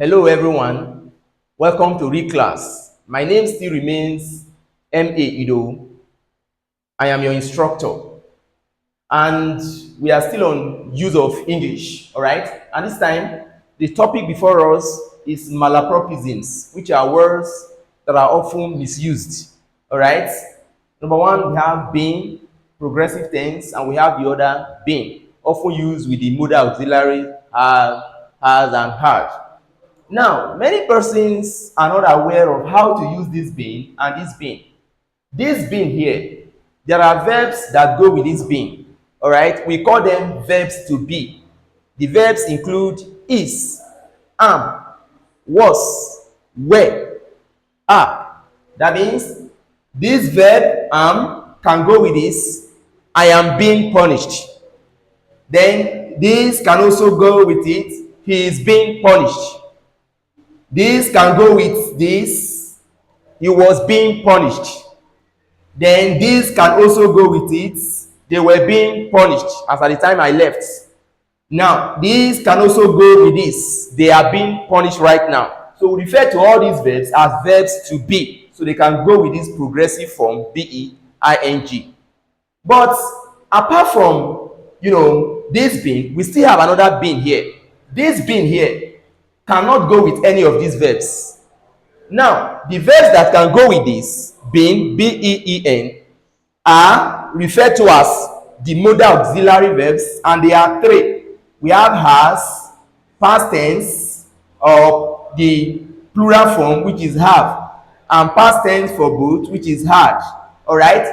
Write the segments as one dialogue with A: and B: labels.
A: Hello everyone, welcome to Reclass. My name still remains M.A. Ido. I am your instructor and we are still on use of English, alright? And this time, the topic before us is malapropisms, which are words that are often misused, alright? Number one, we have been, progressive tense, and we have the other been, often used with the modal auxiliary have, has, and had. Now, many persons are not aware of how to use this being and this being. This being here, there are verbs that go with this being. All right, we call them verbs to be. The verbs include is, am, was, were, are. That means this verb am can go with this. I am being punished. Then this can also go with it. He is being punished. This can go with this. He was being punished. Then this can also go with it. They were being punished as at the time I left. Now, this can also go with this. They are being punished right now. So we refer to all these verbs as verbs to be. So they can go with this progressive form, B-E-I-N-G. But apart from, this being, we still have another being here. This being here cannot go with any of these verbs. Now, the verbs that can go with this, being, B-E-E-N, are referred to as the modal auxiliary verbs, and they are three. We have has, past tense, or the plural form, which is have, and past tense for both, which is had. Alright?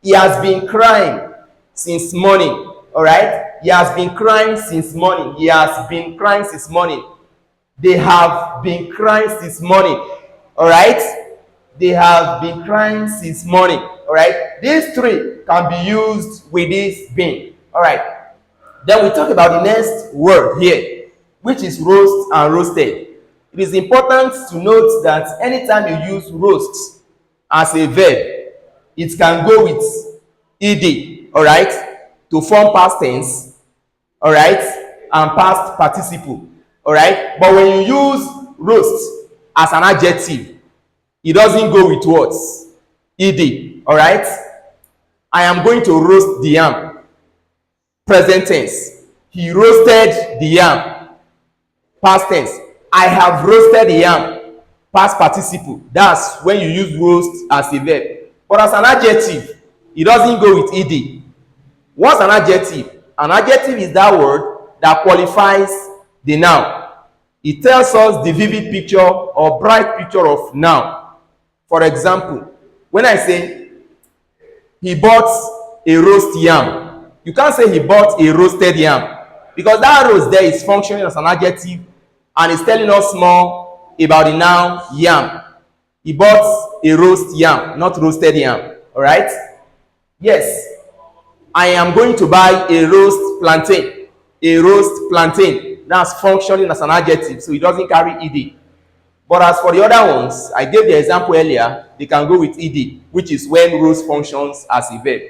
A: He has been crying since morning. Alright? He has been crying since morning. He has been crying since morning. They have been crying since morning. All right? They have been crying since morning. All right? These three can be used with this being. All right? Then we talk about the next word here, which is roast and roasted. It is important to note that anytime you use roast as a verb, it can go with ed, all right, to form past tense, all right, and past participle. All right, but when you use roast as an adjective, it doesn't go with what? Ed. All right, I am going to roast the yam. Present tense. He roasted the yam. Past tense. I have roasted the yam. Past participle. That's when you use roast as a verb. But as an adjective, it doesn't go with ed. What's an adjective? An adjective is that word that qualifies the noun. It tells us the vivid picture or bright picture of noun. For example, when I say he bought a roast yam, you can't say he bought a roasted yam, because that roast there is functioning as an adjective and is telling us more about the noun yam. He bought a roast yam, not roasted yam. All right? Yes, I am going to buy a roast plantain. A roast plantain. That's functioning as an adjective, so it doesn't carry ed. But as for the other ones, I gave the example earlier, they can go with ed, which is when roast functions as a verb.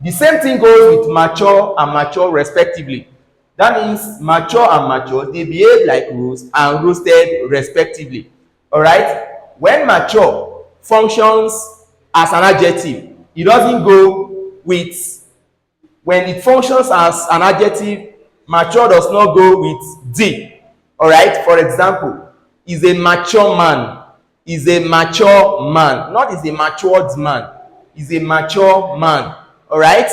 A: The same thing goes with mature and mature respectively. That means mature and mature, they behave like roast and roasted respectively. All right? When mature functions as an adjective, it doesn't go with, when it functions as an adjective, mature does not go with d. All right? For example, is a mature man. Is a mature man. Not is a matured man. Is a mature man. All right?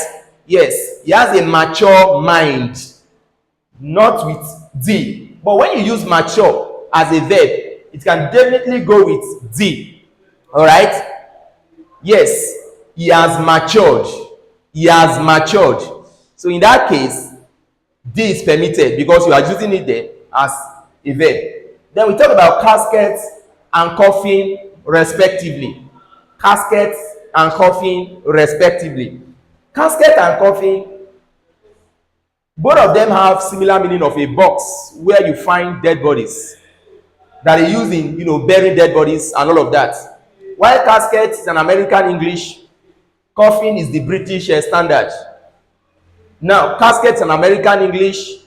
A: Yes, he has a mature mind. Not with d. But when you use mature as a verb, it can definitely go with d. All right? Yes, he has matured. He has matured. So in that case, D is permitted because you are using it there as a verb. Then we talk about caskets and coffin respectively. Caskets and coffin respectively. Casket and coffin, both of them have similar meaning of a box where you find dead bodies that are used in, burying dead bodies and all of that. While casket is an American English, coffin is the British standard. Now, casket is an American English,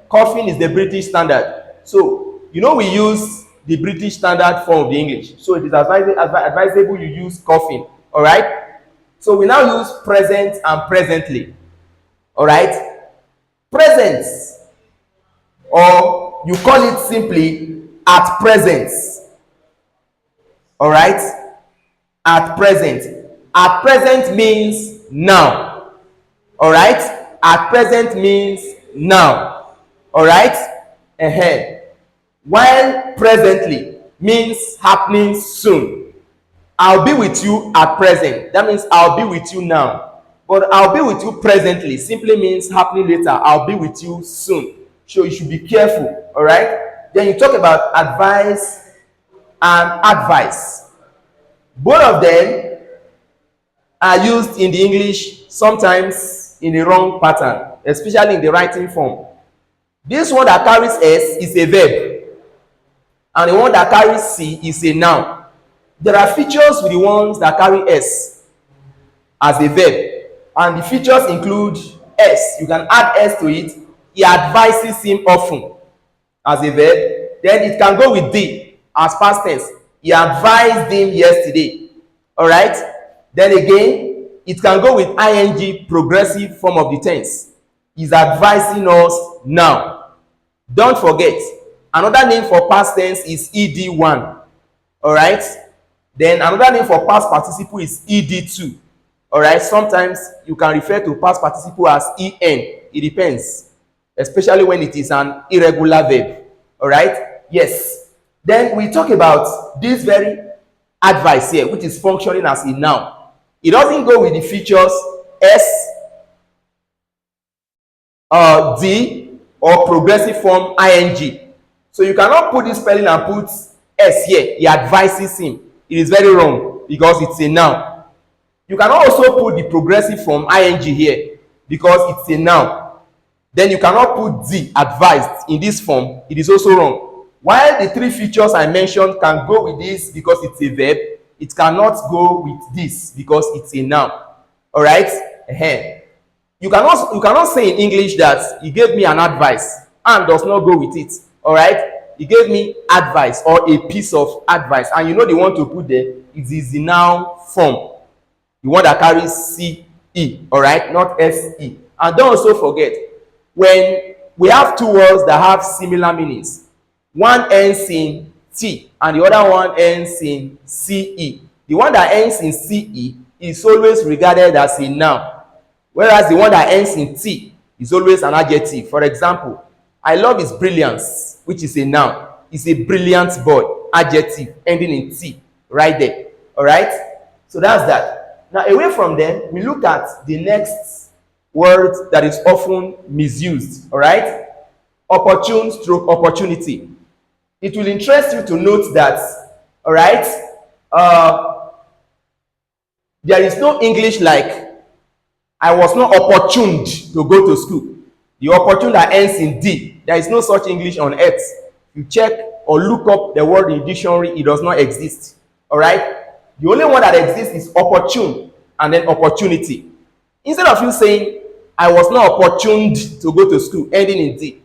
A: coffin is the British standard. So, you know we use the British standard form of the English, so it is advisable you use coughing. All right, so we now use present and presently. All right, present, or you call it simply at present. All right, at present. At present means now. All right, at present means now. All right, while presently means happening soon. I'll be with you at present. That means I'll be with you now. But I'll be with you presently simply means happening later. I'll be with you soon. So you should be careful. All right. Then you talk about advice and advice. Both of them are used in the English sometimes in the wrong pattern, especially in the writing form. This one that carries S is a verb, and the one that carries C is a noun. There are features with the ones that carry S as a verb, and the features include S. You can add S to it. He advises him often as a verb. Then it can go with D as past tense. He advised him yesterday. All right. Then again, it can go with ing, progressive form of the tense. He's advising us now. Don't forget, another name for past tense is ed1. All right. Then another name for past participle is ed2. All right. Sometimes you can refer to past participle as en. It depends, especially when it is an irregular verb. All right. Yes. Then we talk about this very advice here, which is functioning as a noun. It doesn't go with the features S, D, or progressive form ing. So you cannot put this spelling and put S here. He advises him. It is very wrong because it's a noun. You cannot also put the progressive form ing here because it's a noun. Then you cannot put D, advised, in this form. It is also wrong. While the three features I mentioned can go with this because it's a verb, it cannot go with this because it's a noun. All right. You cannot say in English that he gave me an advice and does not go with it. All right. He gave me advice or a piece of advice, and you know the one to put there is the noun form, the one that carries ce. All right, not se. And don't also forget, when we have two words that have similar meanings, one ends in T and the other one ends in CE. The one that ends in CE is always regarded as a noun, whereas the one that ends in T is always an adjective. For example, I love his brilliance, which is a noun. He's a brilliant boy, adjective ending in T right there. All right, so that's that. Now, away from them, we look at the next word that is often misused. All right, opportune stroke opportunity. It will interest you to note that, all right, there is no English like I was not opportuned to go to school. The opportune that ends in D, there is no such English on earth. You check or look up the word in dictionary, it does not exist. All right, the only one that exists is opportune and then opportunity. Instead of you saying I was not opportuned to go to school ending in D,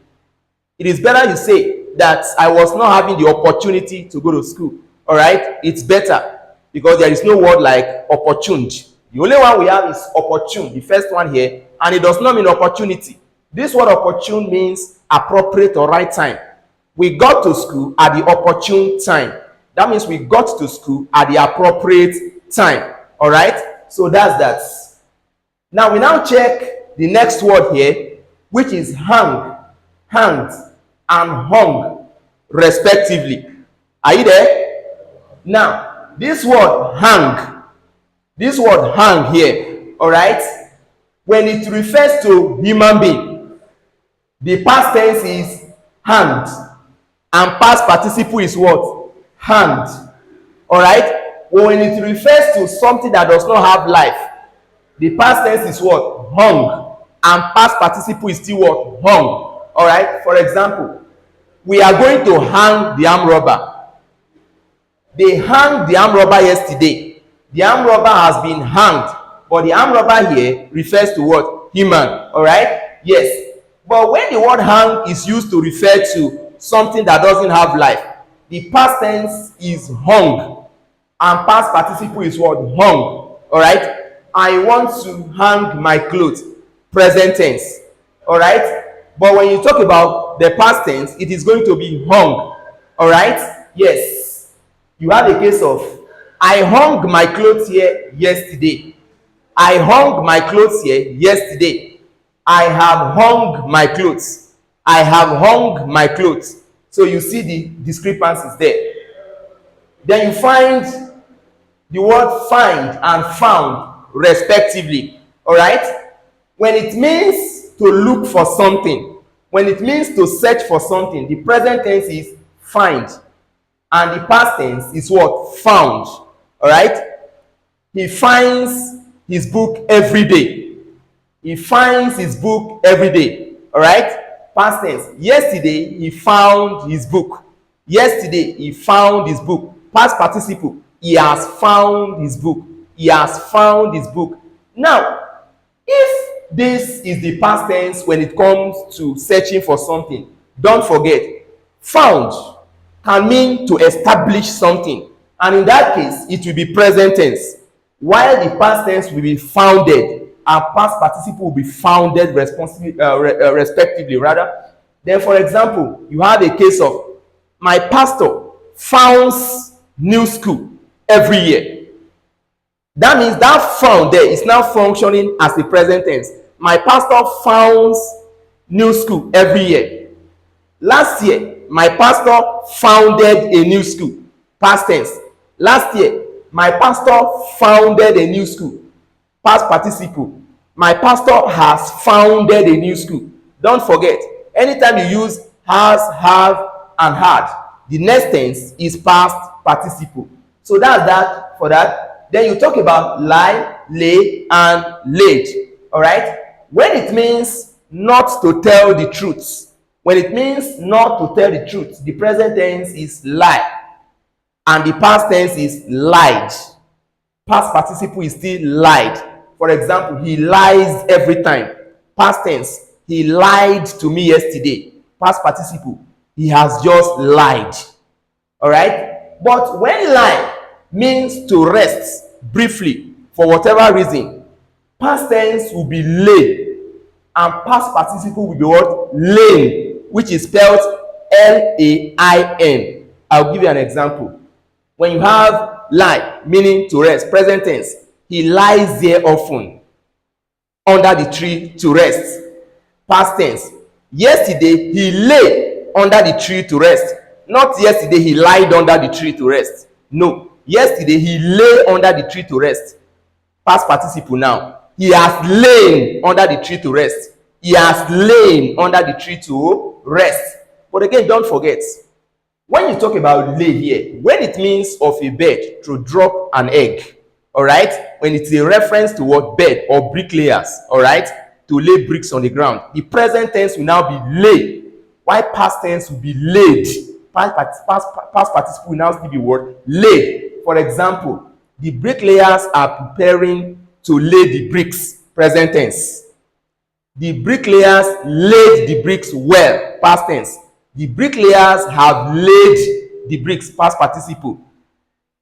A: it is better you say that I was not having the opportunity to go to school. All right, it's better because there is no word like opportuned. The only one we have is opportune, the first one here, and it does not mean opportunity. This word opportune means appropriate or right time. We got to school at the opportune time. That means we got to school at the appropriate time. All right, so that's that. Now we now check the next word here, which is hang, hanged, and hung respectively. Are you there? Now this word hang here, all right, when it refers to human being, the past tense is hanged and past participle is what? Hanged. All right, when it refers to something that does not have life, the past tense is what? Hung, and past participle is still what? Hung. All right, for example, we are going to hang the armed robber. They hanged the armed robber yesterday. The armed robber has been hanged, but the armed robber here refers to what? Human. All right, yes. But when the word hang is used to refer to something that doesn't have life. The past tense is hung, and past participle is what? Hung. All right. I want to hang my clothes. Present tense. All right. But when you talk about the past tense, it is going to be hung. All right. Yes. You have a case of, I hung my clothes here yesterday. I hung my clothes here yesterday. I have hung my clothes. I have hung my clothes. So you see the discrepancies there. Then you find the word find and found respectively. All right. When it means to look for something, when it means to search for something, the present tense is find, and the past tense is what? Found. All right. He finds his book every day. He finds his book every day. All right. Past tense. Yesterday he found his book. Yesterday he found his book. Past participle. He has found his book. He has found his book. Now, if this is the past tense when it comes to searching for something, don't forget, found can mean to establish something, and in that case it will be present tense, while the past tense will be founded and past participle will be founded respectively rather. Then for example, you have a case of, my pastor founds new school every year. That means that found there is now functioning as the present tense. My pastor founds new school every year. Last year, my pastor founded a new school. Past tense. Last year, my pastor founded a new school. Past participle. My pastor has founded a new school. Don't forget, anytime you use has, have, and had, the next tense is past participle. So that's that for that. Then you talk about lie, lay, and laid. All right. When it means not to tell the truth, when it means not to tell the truth, the present tense is lie, and the past tense is lied. Past participle is still lied. For example, he lies every time. Past tense, he lied to me yesterday. Past participle, he has just lied. All right. But when lie means to rest briefly for whatever reason, past tense will be lay, and past participle will be what? Lain, which is spelled L-A-I-N. I'll give you an example. When you have lie meaning to rest, present tense, he lies there often under the tree to rest. Past tense, yesterday he lay under the tree to rest. Not yesterday he lied under the tree to rest. No, yesterday he lay under the tree to rest. Past participle now. He has lain under the tree to rest. He has lain under the tree to rest. But again, don't forget, when you talk about lay here, when it means of a bird to drop an egg, all right, when it's a reference to what? Bed or bricklayers, all right, to lay bricks on the ground, the present tense will now be lay, while past tense will be laid. Past participle will now still be what? Lay. For example, the bricklayers are preparing to lay the bricks. Present tense. The bricklayers laid the bricks well. Past tense. The bricklayers have laid the bricks. Past participle.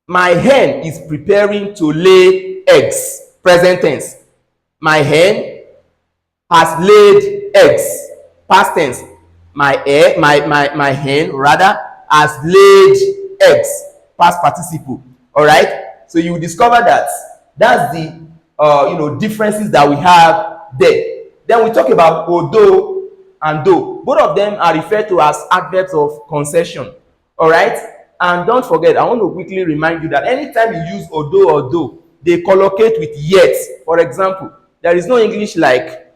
A: My hen is preparing to lay eggs. Present tense. My hen has laid eggs. Past tense. My hen rather has laid eggs. Past participle. All right. So you will discover that that's the differences that we have there. Then we talk about although and though. Both of them are referred to as adverbs of concession. All right. And don't forget, I want to quickly remind you that anytime you use although or though, they collocate with yet. For example, there is no English like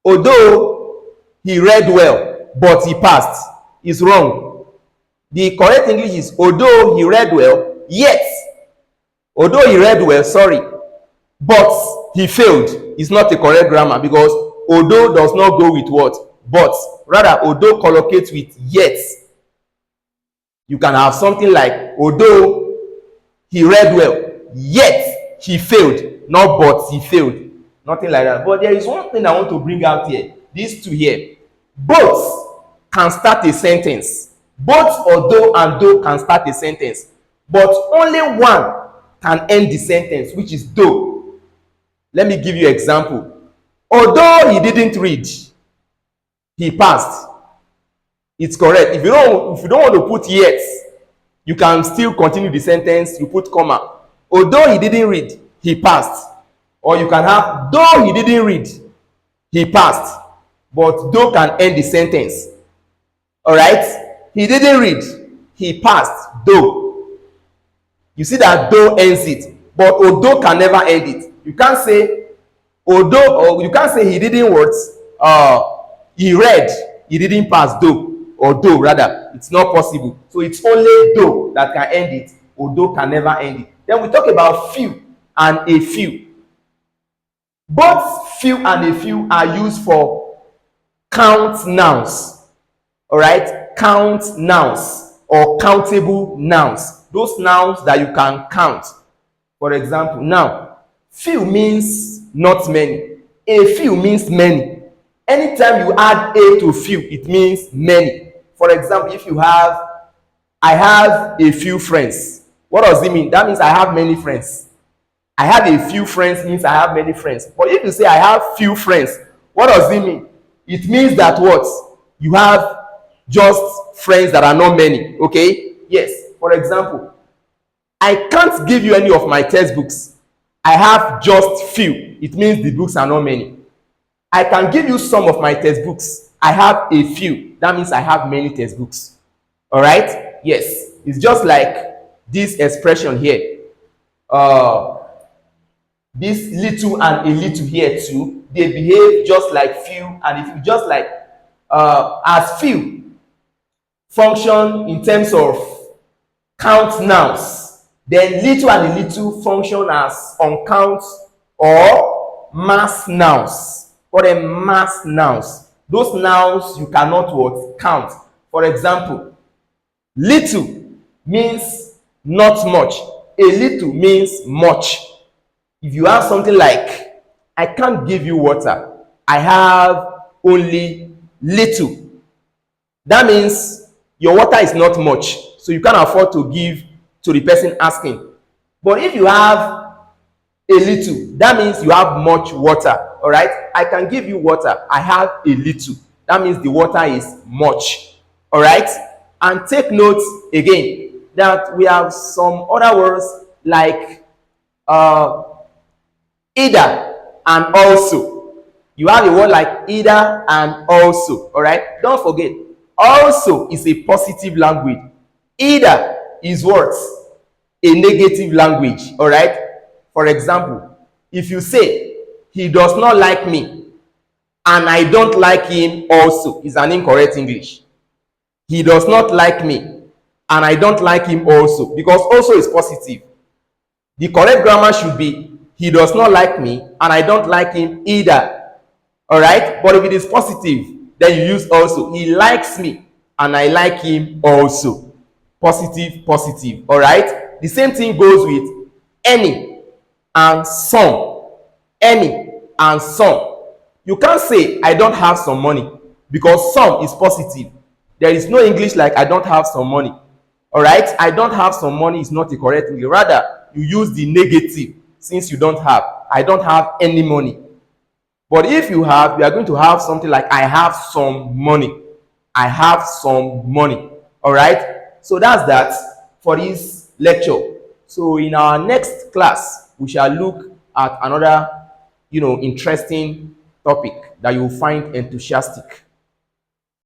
A: although he read well, but he passed. Is wrong. The correct English is although he read well, yet. Although he read well, sorry, but he failed. It's not a correct grammar, because although does not go with what? But. Rather, although collocates with yet. You can have something like although he read well, yet he failed. Not but he failed. Nothing like that. But there is one thing I want to bring out here. These two here. Both can start a sentence. Both although and though can start a sentence, but only one can end the sentence, which is though. Let me give you an example. Although he didn't read, he passed. It's correct. If you don't want to put yet, you can still continue the sentence. You put comma. Although he didn't read, he passed. Or you can have though he didn't read, he passed. But though can end the sentence. All right? He didn't read, he passed. Though. You see that though ends it, but although can never end it. You can't say although, or you can't say he didn't what? He read, he didn't pass though. Or though rather, it's not possible. So it's only though that can end it, although can never end it. Then we talk about few and a few. Both few and a few are used for count nouns. All right, count nouns or countable nouns. Those nouns that you can count. For example, now few means not many. A few means many. Anytime you add a to few, it means many. For example, if you have, I have a few friends. What does it mean? That means I have many friends. I have a few friends means I have many friends. But if you say I have few friends, what does it mean? It means that what? You have just friends that are not many. Okay? Yes. For example, I can't give you any of my textbooks. I have just few. It means the books are not many. I can give you some of my textbooks. I have a few. That means I have many textbooks. All right? Yes. It's just like this expression here. This little and a little here too. They behave just like few and if you just like as few function in terms of count nouns. Then little and a little function as uncount or mass nouns. Or a mass nouns. Those nouns you cannot what? Count. For example, little means not much. A little means much. If you have something like, I can't give you water. I have only little. That means your water is not much. So you can't afford to give to the person asking. But if you have a little, that means you have much water. All right? I can give you water. I have a little. That means the water is much. All right? And take note again that we have some other words like either and also. You have a word like either and also. All right? Don't forget, also is a positive language. Either is what? A negative language. All right? For example, if you say, he does not like me and I don't like him also, is an incorrect English. He does not like me and I don't like him also, because also is positive. The correct grammar should be, he does not like me and I don't like him either. All right? But if it is positive, then you use also. He likes me and I like him also. Positive, positive. All right? The same thing goes with any and some. Any and some. You can't say I don't have some money because some is positive. There is no English like I don't have some money. All right? I don't have some money is not the correct English. Rather, you use the negative since you don't have. I don't have any money. But if you have, you are going to have something like I have some money. I have some money. All right? So that's that for this lecture. So in our next class, we shall look at another interesting topic that you will find enthusiastic.